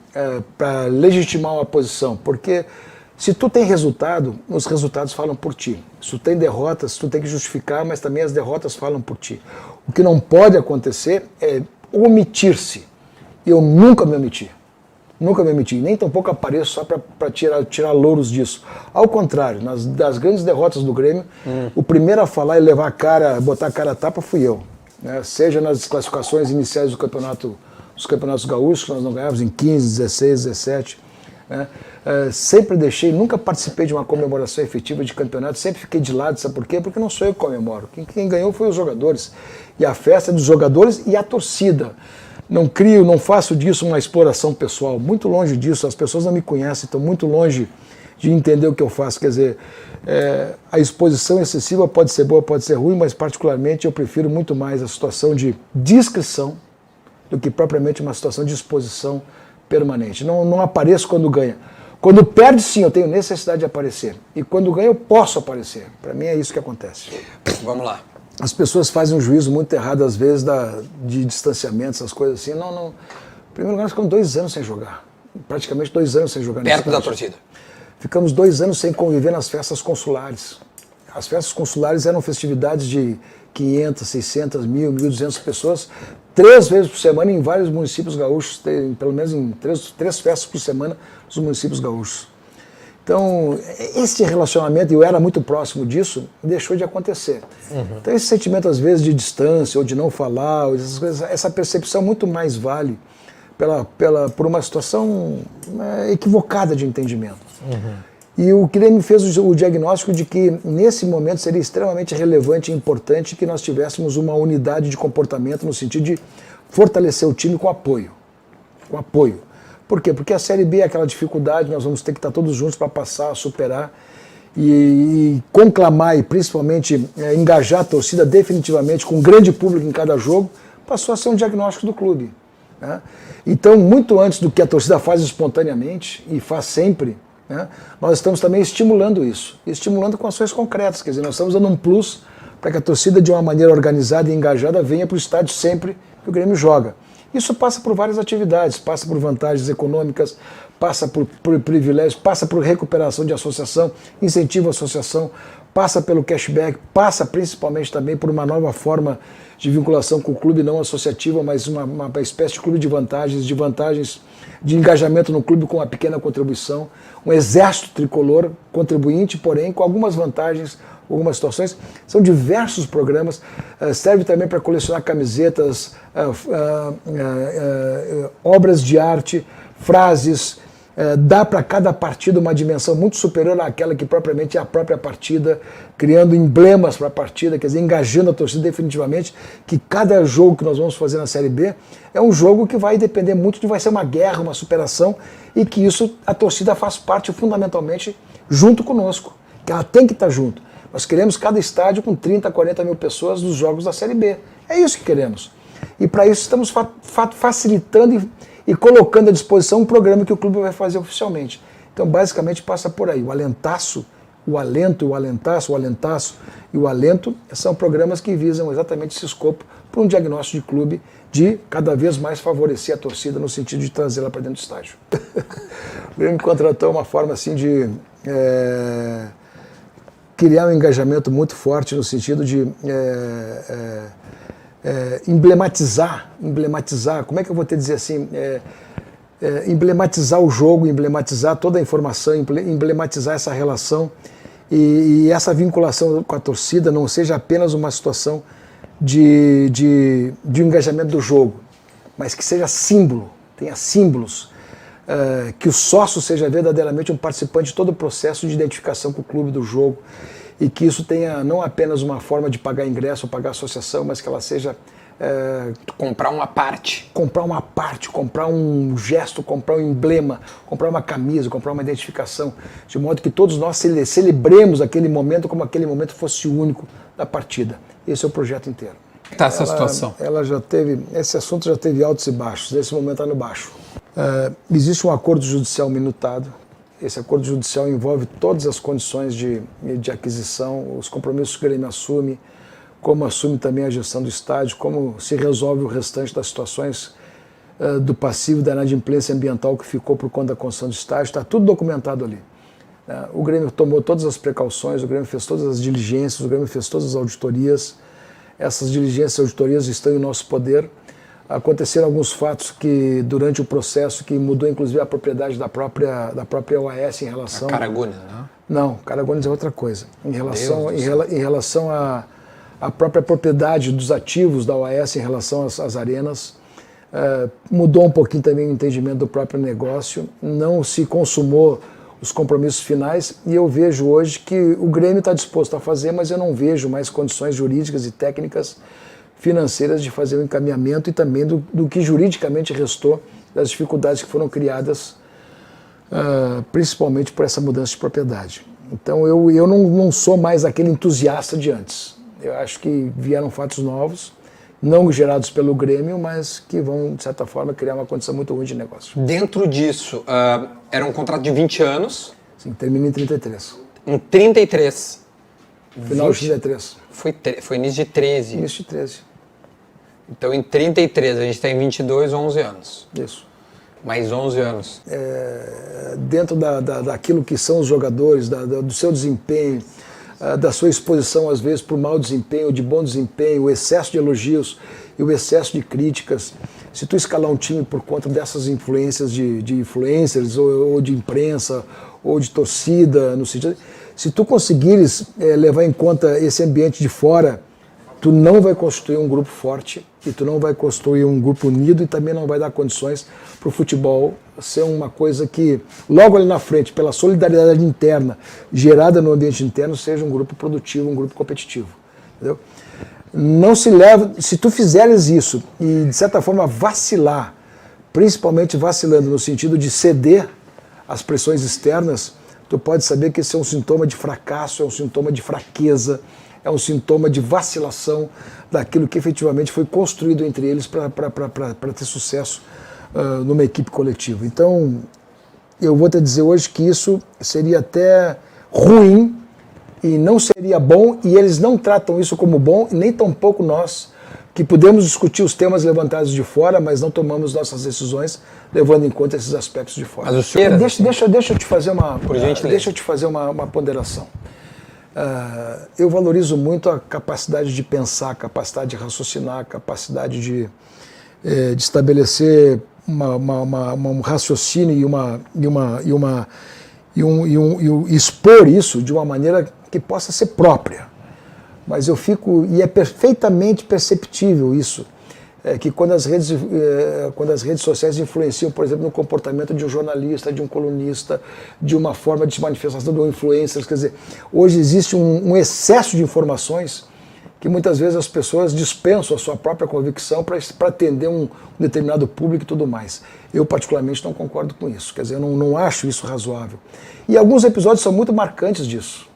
para legitimar uma posição, porque... Se tu tem resultado, os resultados falam por ti. Se tu tem derrotas, tu tem que justificar, mas também as derrotas falam por ti. O que não pode acontecer é omitir-se. Eu nunca me omiti. Nunca me omiti. Nem tampouco apareço só para tirar louros disso. Ao contrário, das grandes derrotas do Grêmio, o primeiro a falar e botar a cara a tapa fui eu. Seja nas classificações iniciais do Campeonato os campeonatos gaúchos, que nós não ganhávamos em 15, 16, 17. Né? Sempre deixei, nunca participei de uma comemoração efetiva de campeonato, sempre fiquei de lado, sabe por quê? Porque não sou eu que comemoro. Quem ganhou foi os jogadores. E a festa é dos jogadores e a torcida. Não faço disso uma exploração pessoal, muito longe disso, as pessoas não me conhecem, estão muito longe de entender o que eu faço. Quer dizer, a exposição excessiva pode ser boa, pode ser ruim, mas particularmente eu prefiro muito mais a situação de discrição do que propriamente uma situação de exposição permanente. Não apareço quando ganha. Quando perde, sim, eu tenho necessidade de aparecer. E quando ganha, eu posso aparecer. Para mim é isso que acontece. Vamos lá. As pessoas fazem um juízo muito errado, às vezes, de distanciamento, essas coisas assim. Não. Em primeiro lugar, nós ficamos 2 anos sem jogar. Praticamente 2 anos sem jogar. Perto da torcida. Ficamos 2 anos sem conviver nas festas consulares. As festas consulares eram festividades de 500, 600, 1.000, 1.200 pessoas, 3 vezes por semana em vários municípios gaúchos, pelo menos em 3 festas por semana nos municípios gaúchos. Então, esse relacionamento, e eu era muito próximo disso, deixou de acontecer. Então, esse sentimento, às vezes, de distância, ou de não falar, ou essas coisas, essa percepção muito mais vale por uma situação equivocada de entendimento. E o que me fez o diagnóstico de que, nesse momento, seria extremamente relevante e importante que nós tivéssemos uma unidade de comportamento no sentido de fortalecer o time com apoio. Com apoio. Por quê? Porque a Série B é aquela dificuldade, nós vamos ter que estar todos juntos para passar, superar e conclamar e principalmente engajar a torcida definitivamente com um grande público em cada jogo, passou a ser um diagnóstico do clube. Né? Então, muito antes do que a torcida faz espontaneamente e faz sempre, né, nós estamos também estimulando isso, estimulando com ações concretas, quer dizer, nós estamos dando um plus para que a torcida de uma maneira organizada e engajada venha para o estádio sempre que o Grêmio joga. Isso passa por várias atividades, passa por vantagens econômicas, passa por privilégios, passa por recuperação de associação, incentivo à associação, passa pelo cashback, passa principalmente também por uma nova forma de vinculação com o clube não associativa, mas uma espécie de clube de vantagens de engajamento no clube com uma pequena contribuição, um exército tricolor contribuinte, porém com algumas vantagens, algumas situações. São diversos programas, serve também para colecionar camisetas, obras de arte, frases, dá para cada partida uma dimensão muito superior àquela que propriamente é a própria partida, criando emblemas para a partida, quer dizer, engajando a torcida definitivamente, que cada jogo que nós vamos fazer na Série B é um jogo que vai depender muito vai ser uma guerra, uma superação, e que isso a torcida faz parte fundamentalmente junto conosco, que ela tem que estar junto. Nós queremos cada estádio com 30, 40 mil pessoas nos jogos da Série B. É isso que queremos. E para isso estamos facilitando e colocando à disposição um programa que o clube vai fazer oficialmente. Então, basicamente, passa por aí. O alentaço, o alento, o alentaço, o alentaço e o alento são programas que visam exatamente esse escopo para um diagnóstico de clube de cada vez mais favorecer a torcida no sentido de trazê-la para dentro do estádio. O Grêmio contratou uma forma assim de criar um engajamento muito forte no sentido de emblematizar, como é que eu vou te dizer assim, emblematizar o jogo, emblematizar toda a informação, emblematizar essa relação e essa vinculação com a torcida não seja apenas uma situação de engajamento do jogo, mas que seja símbolo, tenha símbolos, que o sócio seja verdadeiramente um participante de todo o processo de identificação com o clube do jogo e que isso tenha não apenas uma forma de pagar ingresso ou pagar associação, mas que ela seja... comprar uma parte. Comprar um gesto, comprar um emblema, comprar uma camisa, comprar uma identificação, de modo que todos nós celebremos aquele momento como aquele momento fosse o único da partida. Esse é o projeto inteiro. Tá essa situação? Esse assunto já teve altos e baixos, nesse momento está no baixo. Existe um acordo judicial minutado. Esse acordo judicial envolve todas as condições de aquisição, os compromissos que o Grêmio assume, como assume também a gestão do estádio, como se resolve o restante das situações do passivo da inadimplência ambiental que ficou por conta da construção do estádio, está tudo documentado ali. O Grêmio tomou todas as precauções, o Grêmio fez todas as diligências, o Grêmio fez todas as auditorias. Essas diligências e auditorias estão em nosso poder. Aconteceram alguns fatos que, durante o processo, que mudou inclusive a propriedade da própria OAS em relação... A Caragunes, né? Não, Caragunes é outra coisa. Em relação à própria propriedade dos ativos da OAS em relação às arenas, Mudou um pouquinho também o entendimento do próprio negócio, não se consumou os compromissos finais, e eu vejo hoje que o Grêmio está disposto a fazer, mas eu não vejo mais condições jurídicas e técnicas financeiras de fazer o encaminhamento e também do que juridicamente restou das dificuldades que foram criadas principalmente por essa mudança de propriedade. Então eu não sou mais aquele entusiasta de antes. Eu acho que vieram fatos novos, não gerados pelo Grêmio, mas que vão, de certa forma, criar uma condição muito ruim de negócio. Dentro disso, era um contrato de 20 anos. Sim, termina em 33. Em 33. Final de 33. Foi início de 13. Início de 13. Então, em 33, a gente tem 22, 11 anos. Isso. Mais 11 anos. Dentro daquilo que são os jogadores, do seu desempenho, da sua exposição, às vezes, para o mau desempenho, de bom desempenho, o excesso de elogios e o excesso de críticas. Se tu escalar um time por conta dessas influências de influencers, ou de imprensa, ou de torcida, no sentido, se tu conseguires levar em conta esse ambiente de fora, tu não vai construir um grupo forte e tu não vai construir um grupo unido e também não vai dar condições para o futebol ser uma coisa que, logo ali na frente, pela solidariedade interna gerada no ambiente interno, seja um grupo produtivo, um grupo competitivo. Entendeu? Não se leva, se tu fizeres isso e, de certa forma, vacilar, principalmente vacilando no sentido de ceder às pressões externas, tu pode saber que esse é um sintoma de fracasso, é um sintoma de fraqueza, é um sintoma de vacilação daquilo que efetivamente foi construído entre eles para ter sucesso numa equipe coletiva. Então, eu vou te dizer hoje que isso seria até ruim e não seria bom, e eles não tratam isso como bom, e nem tampouco nós, que podemos discutir os temas levantados de fora, mas não tomamos nossas decisões levando em conta esses aspectos de fora. Mas o senhor... Deixa eu te fazer uma ponderação. Eu valorizo muito a capacidade de pensar, a capacidade de raciocinar, a capacidade de estabelecer um raciocínio e expor isso de uma maneira que possa ser própria. Mas e é perfeitamente perceptível isso, que quando as redes sociais influenciam, por exemplo, no comportamento de um jornalista, de um colunista, de uma forma de manifestação de um influencer, quer dizer, hoje existe um excesso de informações que muitas vezes as pessoas dispensam a sua própria convicção para atender um determinado público e tudo mais. Eu, particularmente, não concordo com isso, quer dizer, eu não acho isso razoável. E alguns episódios são muito marcantes disso.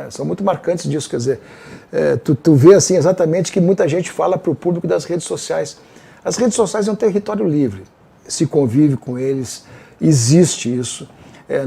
São muito marcantes disso, quer dizer, tu vê assim exatamente que muita gente fala para o público das redes sociais. As redes sociais é um território livre, se convive com eles, existe isso.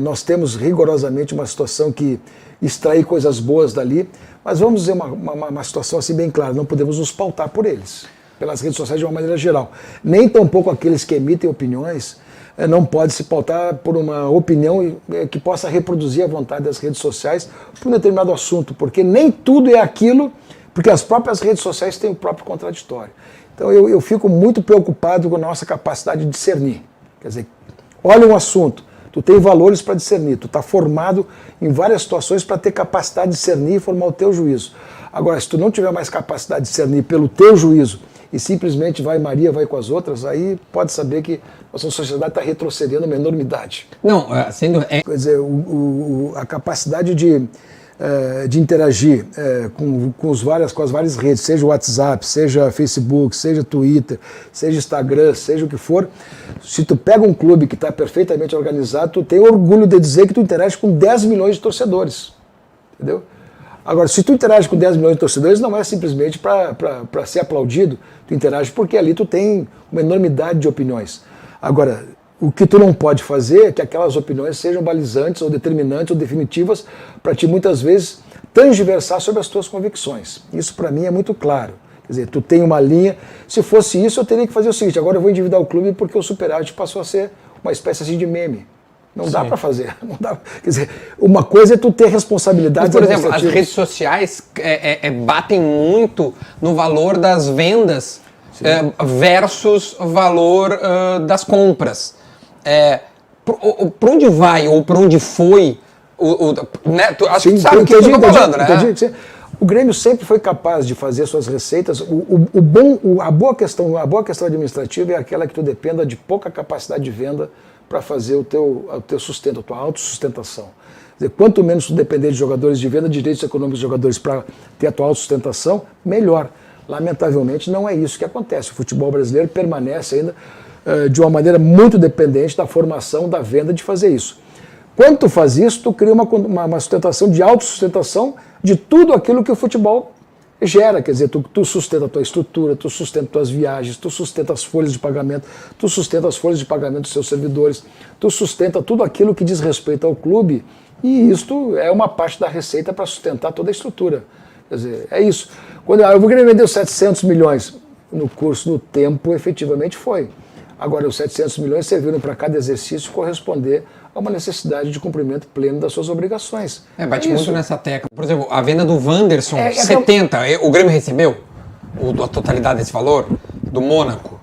Nós temos rigorosamente uma situação que extrai coisas boas dali, mas vamos dizer uma situação assim bem clara, não podemos nos pautar por eles, pelas redes sociais de uma maneira geral. Nem tampouco aqueles que emitem opiniões não pode se pautar por uma opinião que possa reproduzir a vontade das redes sociais por um determinado assunto, porque nem tudo é aquilo, porque as próprias redes sociais têm o próprio contraditório. Então eu fico muito preocupado com a nossa capacidade de discernir. Quer dizer, olha um assunto, tu tem valores para discernir, tu está formado em várias situações para ter capacidade de discernir e formar o teu juízo. Agora, se tu não tiver mais capacidade de discernir pelo teu juízo e simplesmente vai Maria, vai com as outras, aí pode saber que nossa sociedade está retrocedendo uma enormidade. Não, sendo... Quer dizer, a capacidade de interagir com as várias redes, seja o WhatsApp, seja Facebook, seja Twitter, seja Instagram, seja o que for, se tu pega um clube que está perfeitamente organizado, tu tem orgulho de dizer que tu interage com 10 milhões de torcedores. Entendeu? Agora, se tu interage com 10 milhões de torcedores, não é simplesmente para ser aplaudido, tu interage porque ali tu tem uma enormidade de opiniões. Agora, o que tu não pode fazer é que aquelas opiniões sejam balizantes ou determinantes ou definitivas para ti, muitas vezes, transversar sobre as tuas convicções. Isso, para mim, é muito claro. Quer dizer, tu tem uma linha. Se fosse isso, eu teria que fazer o seguinte: agora eu vou endividar o clube porque o superávit passou a ser uma espécie assim de meme. Não dá para fazer. Não dá. Quer dizer, uma coisa é tu ter responsabilidade. Mas, por exemplo, as redes sociais batem muito no valor das vendas versus o valor das compras. Para onde vai ou para onde foi? Acho que tu sabe o que eu estou falando, né? Entendi. O Grêmio sempre foi capaz de fazer suas receitas. A boa questão administrativa é aquela que tu dependa de pouca capacidade de venda para fazer o teu sustento, a tua autossustentação. Quer dizer, quanto menos tu depender de jogadores de venda, de direitos econômicos de jogadores para ter a tua autossustentação, melhor. Lamentavelmente não é isso que acontece. O futebol brasileiro permanece ainda de uma maneira muito dependente da formação, da venda de fazer isso. Quando tu faz isso, tu cria uma sustentação de autossustentação de tudo aquilo que o futebol gera. Quer dizer, tu sustenta a tua estrutura, tu sustenta as tuas viagens, tu sustenta as folhas de pagamento, tu sustenta as folhas de pagamento dos seus servidores, tu sustenta tudo aquilo que diz respeito ao clube, e isto é uma parte da receita para sustentar toda a estrutura. Quer dizer, é isso. Quando o Grêmio vendeu 700 milhões no curso do tempo, efetivamente foi. Agora, os 700 milhões serviram para cada exercício corresponder a uma necessidade de cumprimento pleno das suas obrigações. Bate muito nessa tecla. Por exemplo, a venda do Wanderson, 70, o Grêmio recebeu a totalidade desse valor? Do Mônaco,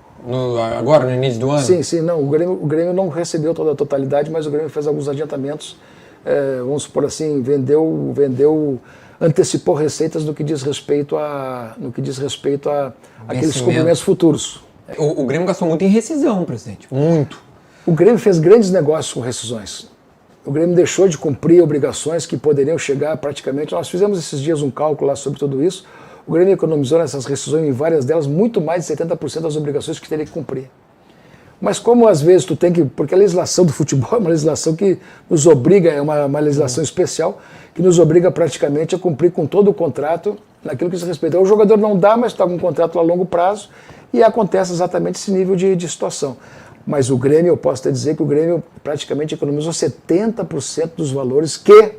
agora no início do ano? Sim, não. O Grêmio não recebeu toda a totalidade, mas o Grêmio fez alguns adiantamentos. Vamos supor assim, antecipou receitas no que diz respeito a aqueles cumprimentos futuros. O Grêmio gastou muito em rescisão, presidente. Muito. O Grêmio fez grandes negócios com rescisões. O Grêmio deixou de cumprir obrigações que poderiam chegar praticamente... Nós fizemos esses dias um cálculo lá sobre tudo isso. O Grêmio economizou nessas rescisões, em várias delas, muito mais de 70% das obrigações que teria que cumprir. Mas como às vezes tu tem que... Porque a legislação do futebol é uma legislação que nos obriga, é uma legislação especial, que nos obriga praticamente a cumprir com todo o contrato naquilo que se respeita. O jogador não dá, mas está com um contrato a longo prazo e acontece exatamente esse nível de situação. Mas o Grêmio, eu posso te dizer que o Grêmio praticamente economizou 70% dos valores que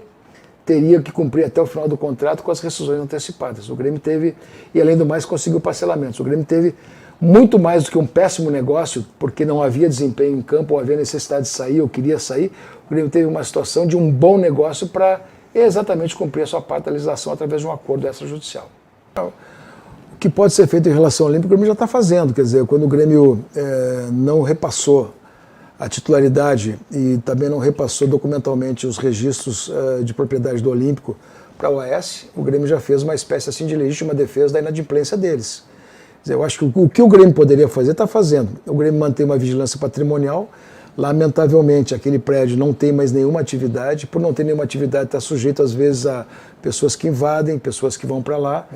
teria que cumprir até o final do contrato com as rescisões antecipadas. O Grêmio teve, e além do mais, conseguiu parcelamentos. O Grêmio teve muito mais do que um péssimo negócio, porque não havia desempenho em campo, ou havia necessidade de sair, ou queria sair. O Grêmio teve uma situação de um bom negócio para exatamente cumprir a sua parte da legislação através de um acordo extrajudicial. O que pode ser feito em relação ao Olímpico, o Grêmio já está fazendo. Quer dizer, quando o Grêmio não repassou a titularidade e também não repassou documentalmente os registros de propriedade do Olímpico para a OAS, o Grêmio já fez uma espécie assim de legítima defesa da inadimplência deles. Quer dizer, eu acho que o que o Grêmio poderia fazer, está fazendo. O Grêmio mantém uma vigilância patrimonial. Lamentavelmente, aquele prédio não tem mais nenhuma atividade. Por não ter nenhuma atividade, está sujeito, às vezes, a pessoas que invadem, pessoas que vão para lá.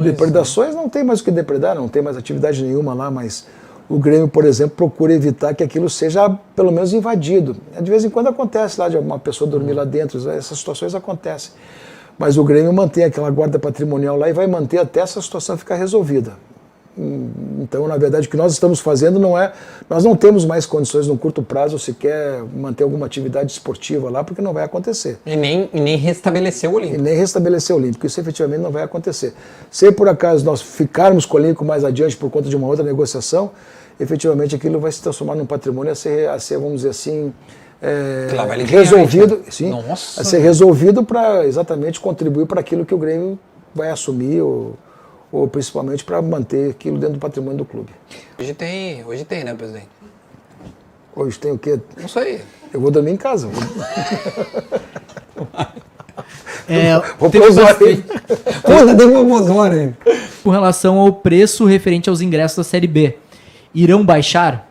Depredações, não tem mais o que depredar, não tem mais atividade nenhuma lá, mas o Grêmio, por exemplo, procura evitar que aquilo seja, pelo menos, invadido. De vez em quando acontece lá de uma pessoa dormir lá dentro, essas situações acontecem. Mas o Grêmio mantém aquela guarda patrimonial lá e vai manter até essa situação ficar resolvida. Então, na verdade, o que nós estamos fazendo não é... Nós não temos mais condições, no curto prazo, sequer manter alguma atividade esportiva lá, porque não vai acontecer. E nem restabelecer o Olímpico. E nem restabelecer o Olímpico. Isso efetivamente não vai acontecer. Se por acaso nós ficarmos com o Olímpico mais adiante por conta de uma outra negociação, efetivamente aquilo vai se transformar num patrimônio a ser vamos dizer assim, resolvido, sim, a ser resolvido para exatamente contribuir para aquilo que o Grêmio vai assumir ou principalmente para manter aquilo dentro do patrimônio do clube. Hoje tem, né, presidente? Hoje tem o quê? Não sei. Eu vou dormir em casa. Vou pôr os olhos aí. Com relação ao preço referente aos ingressos da Série B, irão baixar?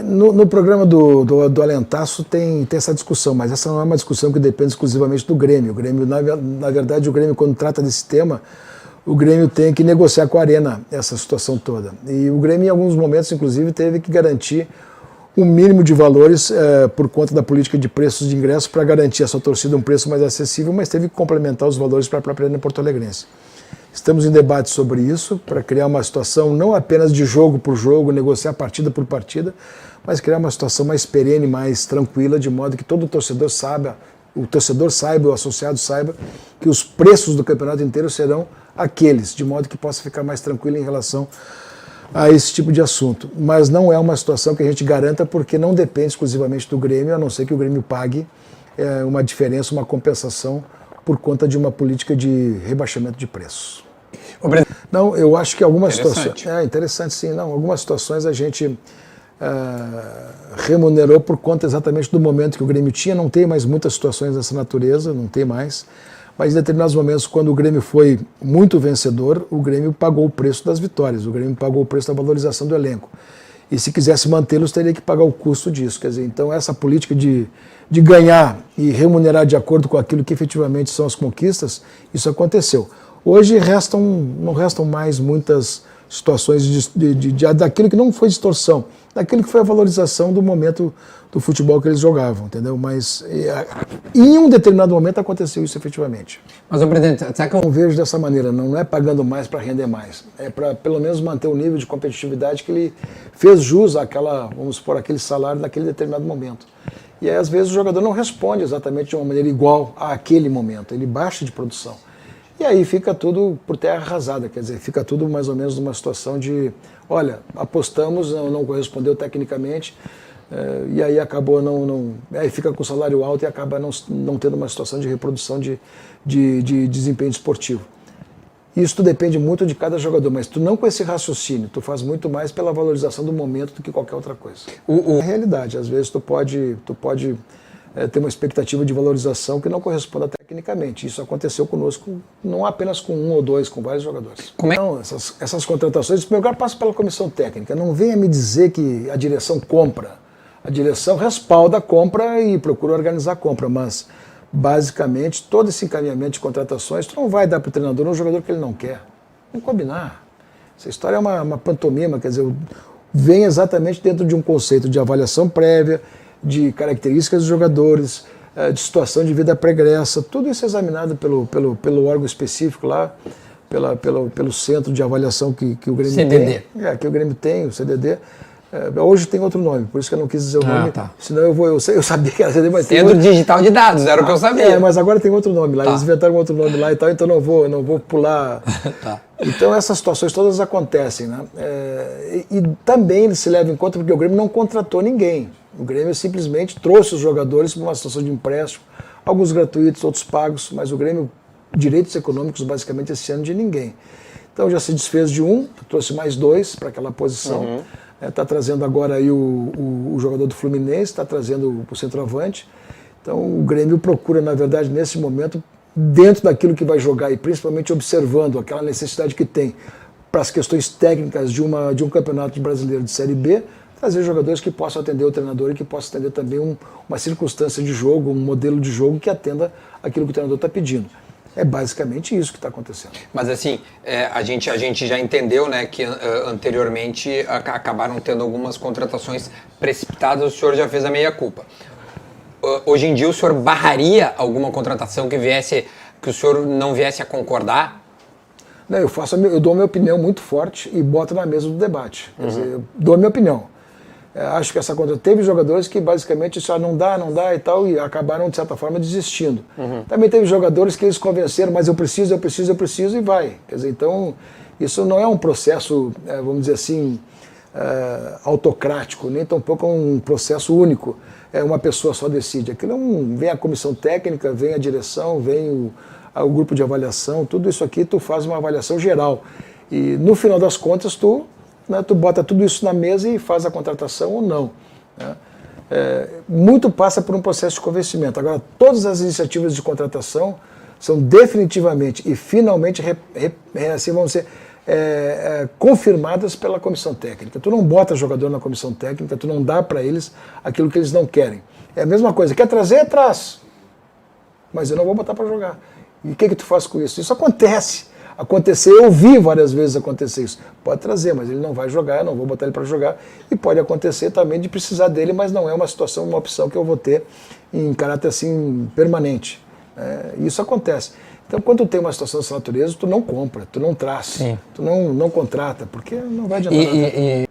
No programa do Alentaço tem essa discussão, mas essa não é uma discussão que depende exclusivamente do Grêmio. O Grêmio, na verdade, o Grêmio, quando trata desse tema, o Grêmio tem que negociar com a Arena essa situação toda. E o Grêmio, em alguns momentos, inclusive, teve que garantir um mínimo de valores por conta da política de preços de ingressos para garantir a sua torcida um preço mais acessível, mas teve que complementar os valores para a própria Arena porto-alegrense. Estamos em debate sobre isso, para criar uma situação não apenas de jogo por jogo, negociar partida por partida, mas criar uma situação mais perene, mais tranquila, de modo que todo torcedor saiba, o associado saiba, que os preços do campeonato inteiro serão aqueles, de modo que possa ficar mais tranquilo em relação a esse tipo de assunto. Mas não é uma situação que a gente garanta, porque não depende exclusivamente do Grêmio, a não ser que o Grêmio pague uma diferença, uma compensação por conta de uma política de rebaixamento de preços. Não, eu acho que algumas situações... interessante, sim. Não, algumas situações a gente remunerou por conta exatamente do momento que o Grêmio tinha. Não tem mais muitas situações dessa natureza, não tem mais. Mas em determinados momentos, quando o Grêmio foi muito vencedor, o Grêmio pagou o preço das vitórias, o Grêmio pagou o preço da valorização do elenco. E se quisesse mantê-los, teria que pagar o custo disso. Quer dizer, então essa política de ganhar e remunerar de acordo com aquilo que efetivamente são as conquistas, isso aconteceu. Hoje não restam mais muitas situações daquilo que não foi distorção, daquilo que foi a valorização do momento do futebol que eles jogavam, entendeu? Mas em um determinado momento aconteceu isso efetivamente. Mas, presidente, será que eu não vejo dessa maneira, não é pagando mais para render mais, é para pelo menos manter o nível de competitividade que ele fez jus àquela, vamos supor, aquele salário naquele determinado momento. E aí, às vezes, o jogador não responde exatamente de uma maneira igual àquele momento, ele baixa de produção. E aí fica tudo por terra arrasada, quer dizer, fica tudo mais ou menos numa situação de, olha, apostamos, não correspondeu tecnicamente, e aí acabou aí fica com o salário alto e acaba não tendo uma situação de reprodução de desempenho esportivo. Isso depende muito de cada jogador, mas tu não com esse raciocínio, tu faz muito mais pela valorização do momento do que qualquer outra coisa. É a realidade, às vezes tu pode ter uma expectativa de valorização que não corresponda tecnicamente. Isso aconteceu conosco, não apenas com um ou dois, com vários jogadores. Então, essas contratações, em primeiro lugar, passam pela comissão técnica. Não venha me dizer que a direção compra. A direção respalda a compra e procura organizar a compra, mas, basicamente, todo esse encaminhamento de contratações, tu não vai dar para o treinador um jogador que ele não quer. Vamos combinar. Essa história é uma pantomima, quer dizer, vem exatamente dentro de um conceito de avaliação prévia, de características dos jogadores, de situação de vida pregressa, tudo isso é examinado pelo órgão específico lá, pelo centro de avaliação que o Grêmio CDD. tem. Que o Grêmio tem, o CDD. Hoje tem outro nome, por isso que eu não quis dizer o nome, tá. Senão eu sabia que era CDD, mas tem Centro Digital de Dados, era o que eu sabia. Mas agora tem outro nome lá, tá. Eles inventaram outro nome lá e tal, então não vou pular. Tá. Então essas situações todas acontecem, né? E também ele se leva em conta porque o Grêmio não contratou ninguém. O Grêmio simplesmente trouxe os jogadores para uma situação de empréstimo, alguns gratuitos, outros pagos, mas o Grêmio, direitos econômicos basicamente esse ano de ninguém. Então já se desfez de um, trouxe mais dois para aquela posição. Está trazendo agora aí o jogador do Fluminense, está trazendo o centroavante. Então o Grêmio procura, na verdade, nesse momento, dentro daquilo que vai jogar e principalmente observando aquela necessidade que tem para as questões técnicas de um campeonato brasileiro de Série B, trazer jogadores que possam atender o treinador e que possam atender também uma circunstância de jogo, um modelo de jogo que atenda aquilo que o treinador está pedindo. É basicamente isso que está acontecendo. Mas assim, a gente já entendeu, né, que anteriormente acabaram tendo algumas contratações precipitadas, o senhor já fez a meia-culpa. Hoje em dia o senhor barraria alguma contratação que o senhor não viesse a concordar? Não, eu dou a minha opinião muito forte e boto na mesa do debate. Quer dizer, eu dou a minha opinião. Acho que essa contratação... Teve jogadores que basicamente só não dá e tal, e acabaram, de certa forma, desistindo. Também teve jogadores que eles convenceram, mas eu preciso, e vai. Quer dizer, então, isso não é um processo, vamos dizer assim, autocrático, nem tampouco um processo único. Uma pessoa só decide. Aquilo vem a comissão técnica, vem a direção, vem o grupo de avaliação, tudo isso aqui tu faz uma avaliação geral. E no final das contas tu bota tudo isso na mesa e faz a contratação ou não. Né? Muito passa por um processo de convencimento. Agora, todas as iniciativas de contratação são definitivamente e finalmente assim, vão ser confirmadas pela comissão técnica. Tu não bota jogador na comissão técnica, tu não dá para eles aquilo que eles não querem. É a mesma coisa, quer trazer, traz. Mas eu não vou botar para jogar. E o que tu faz com isso? Isso acontece. Eu vi várias vezes acontecer isso. Pode trazer, mas ele não vai jogar, eu não vou botar ele para jogar. E pode acontecer também de precisar dele, mas não é uma situação, uma opção que eu vou ter em caráter assim permanente. Isso acontece. Então, quando tu tem uma situação dessa natureza, tu não compra, tu não traz, Sim. tu não contrata, porque não vai adiantar nada.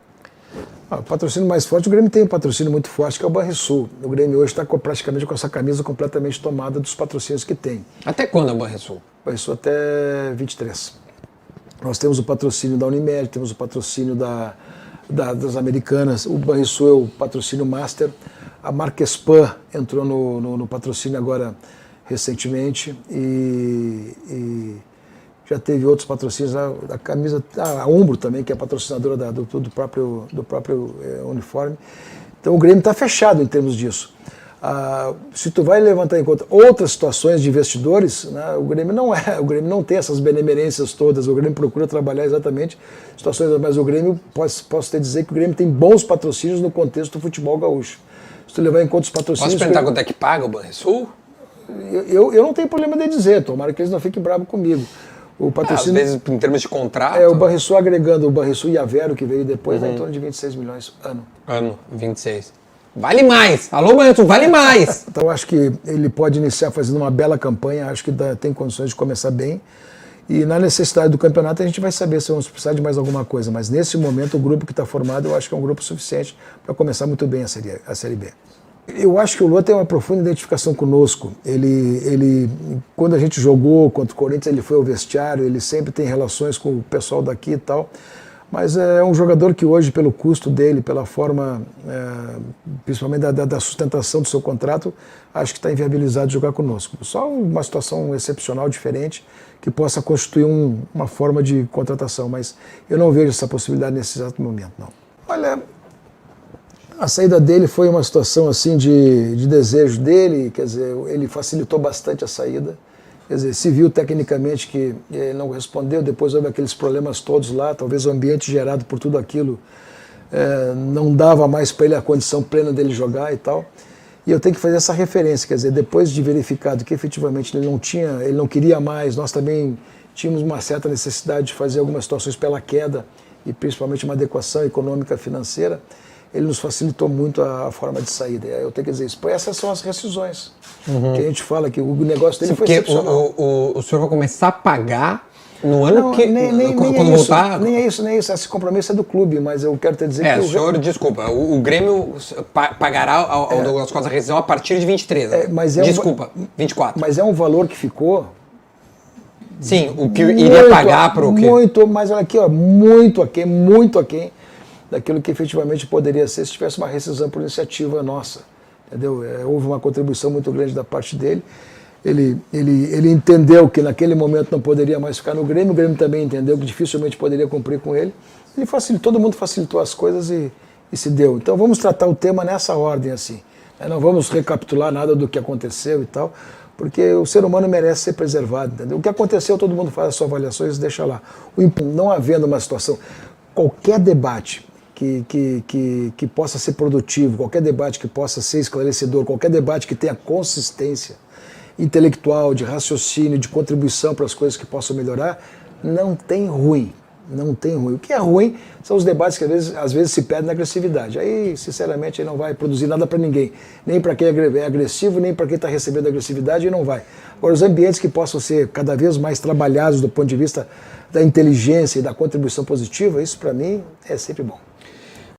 O patrocínio mais forte, o Grêmio tem um patrocínio muito forte, que é o Banrisul. O Grêmio hoje está praticamente com essa camisa completamente tomada dos patrocínios que tem. Até quando é o Banrisul? Banrisul até 23. Nós temos o patrocínio da Unimed, temos o patrocínio das Americanas, o Banrisul é o patrocínio Master, a Marquespan entrou no patrocínio agora recentemente e já teve outros patrocínios, a camisa, a Umbro também, que é patrocinadora do próprio uniforme. Então o Grêmio está fechado em termos disso. Se tu vai levantar em conta outras situações de investidores, né, o Grêmio não tem essas benemerências todas, o Grêmio procura trabalhar exatamente situações, mas o Grêmio, posso te dizer que o Grêmio tem bons patrocínios no contexto do futebol gaúcho. Se tu levar em conta os patrocínios... Posso perguntar quanto é que paga o Banrisul? Eu não tenho problema de dizer, tomara que eles não fiquem bravos comigo. O patrocínio, às vezes, em termos de contrato... o Banrisul agregando o Banrisul e a Vero, que veio depois, dá em torno de 26 milhões ano. Ano, 26. Vale mais! Alô, Banrisul, vale mais! Então, acho que ele pode iniciar fazendo uma bela campanha, acho que tem condições de começar bem. E na necessidade do campeonato a gente vai saber se vamos precisar de mais alguma coisa. Mas nesse momento o grupo que está formado eu acho que é um grupo suficiente para começar muito bem a Série B. Eu acho que o Lua tem uma profunda identificação conosco. Ele, quando a gente jogou contra o Corinthians, ele foi ao vestiário, ele sempre tem relações com o pessoal daqui e tal. Mas é um jogador que hoje, pelo custo dele, pela forma, principalmente da sustentação do seu contrato, acho que está inviabilizado de jogar conosco. Só uma situação excepcional, diferente, que possa constituir uma forma de contratação. Mas eu não vejo essa possibilidade nesse exato momento, não. Olha, a saída dele foi uma situação assim de desejo dele, quer dizer, ele facilitou bastante a saída. Quer dizer, se viu tecnicamente que não respondeu, depois houve aqueles problemas todos lá, talvez o ambiente gerado por tudo aquilo não dava mais para ele a condição plena dele jogar e tal. E eu tenho que fazer essa referência, quer dizer, depois de verificado que efetivamente ele não queria mais, nós também tínhamos uma certa necessidade de fazer algumas situações pela queda e principalmente uma adequação econômica financeira, ele nos facilitou muito a forma de saída. Eu tenho que dizer isso. Essas são as rescisões. Que a gente fala que o negócio dele foi excepcional. O senhor vai começar a pagar no ano quando voltar? Nem é isso. Esse compromisso é do clube, mas eu quero te dizer que... o senhor, desculpa, o Grêmio pagará ao Douglas Costa a rescisão a partir de 23. Desculpa, 24. Mas é um valor que ficou... Sim, o que iria pagar para o quê? Mas olha aqui, ó, muito aquém daquilo que efetivamente poderia ser se tivesse uma rescisão por iniciativa nossa. Entendeu? Houve uma contribuição muito grande da parte dele. Ele entendeu que naquele momento não poderia mais ficar no Grêmio, o Grêmio também entendeu que dificilmente poderia cumprir com ele. Todo mundo facilitou as coisas e se deu. Então vamos tratar o tema nessa ordem assim. Não vamos recapitular nada do que aconteceu e tal, porque o ser humano merece ser preservado. Entendeu? O que aconteceu, todo mundo faz as suas avaliações e deixa lá. Não havendo uma situação, qualquer debate que possa ser produtivo, qualquer debate que possa ser esclarecedor, qualquer debate que tenha consistência intelectual, de raciocínio, de contribuição para as coisas que possam melhorar, não tem ruim. Não tem ruim. O que é ruim são os debates que às vezes se perdem na agressividade. Aí, sinceramente, não vai produzir nada para ninguém. Nem para quem é agressivo, nem para quem está recebendo agressividade, e não vai. Agora, os ambientes que possam ser cada vez mais trabalhados do ponto de vista da inteligência e da contribuição positiva, isso para mim é sempre bom.